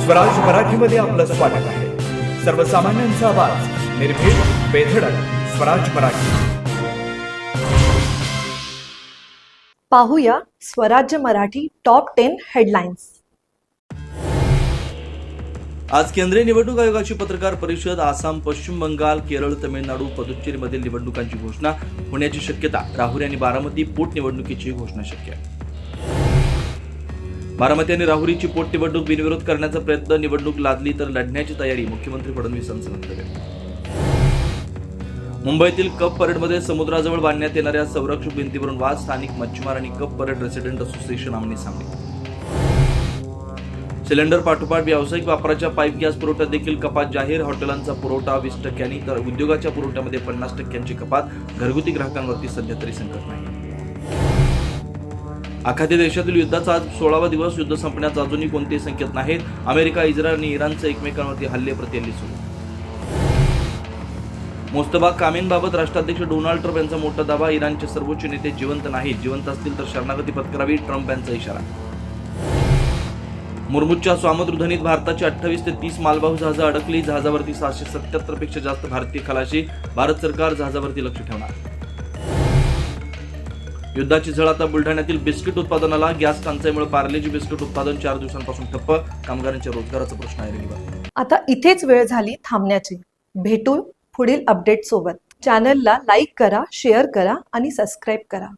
स्वराज मराठीमध्ये आपलं स्वागत आहे. सर्वसामान्यांचा आवाज, निर्भीड, बेधडक, स्वराज मराठी. पाहूया स्वराज्य मराठी टॉप 10 हेडलाईन्स. आज केंद्रीय निवडणूक आयोगाची पत्रकार परिषद. आसाम, पश्चिम बंगाल, केरळ, तमिळनाडू, पुदुच्चेरीमधील निवडणुकांची घोषणा होण्याची शक्यता. राहुरी आणि बारामती पोटनिवडणुकीची घोषणा शक्य. बारामती आणि राहुरीची पोटनिवडणूक बिनविरोध करण्याचा प्रयत्न. निवडणूक लादली तर लढण्याची तयारी. मुख्यमंत्री फडणवीसांचं वक्तव्य. मुंबईतील कप परेडमध्ये समुद्राजवळ बांधण्यात येणाऱ्या संरक्षक भिंतीवरून वाद. स्थानिक मच्छीमार आणि कप परेड रेसिडेंट असोसिएशन आमने सामने. सिलेंडर पाठोपाठ व्यावसायिक वापराच्या पाईप गॅस पुरवठ्यात देखील कपात जाहीर. हॉटेलांचा पुरवठा 20% तर उद्योगाच्या पुरवठ्यामध्ये 50% कपात. घरगुती ग्राहकांवरती सध्या तरी संकट नाही. आखाती देशातील युद्धाचा आज 16वा दिवस. युद्ध संपण्याचा अजूनही कोणतेही संकेत नाहीत. अमेरिका, इस्रायल आणि इराणचे एकमेकांवरती हल्ले प्रतिहल्ले सुरू. मुस्तफा कामेंबाबत राष्ट्राध्यक्ष डोनाल्ड ट्रम्प यांचा मोठा दावा. इराणचे सर्वोच्च नेते जिवंत नाहीत. जिवंत असतील तर शरणागती पत्करावी. ट्रम्प यांचा इशारा. मुर्मूच्या स्वामदृधनीत भारताची 28 ते 30 मालवाहू जहाजं अडकली. जहाजावरती 677 पेक्षा जास्त भारतीय खलाशी. भारत सरकार जहाजावरती लक्ष ठेवणार. युद्धाची झळ आता बुलढाण्यातील बिस्किट उत्पादनाला. गॅस टंचाईमुळे पार्लेजी बिस्किट उत्पादन 4 दिवसांपासून ठप्प. कामगारांच्या रोजगाराचा प्रश्न आहे. आता इथेच वेळ झाली थांबण्याची. भेटू पुढील अपडेट सोबत. चॅनलला लाईक करा, शेअर करा आणि सबस्क्राईब करा.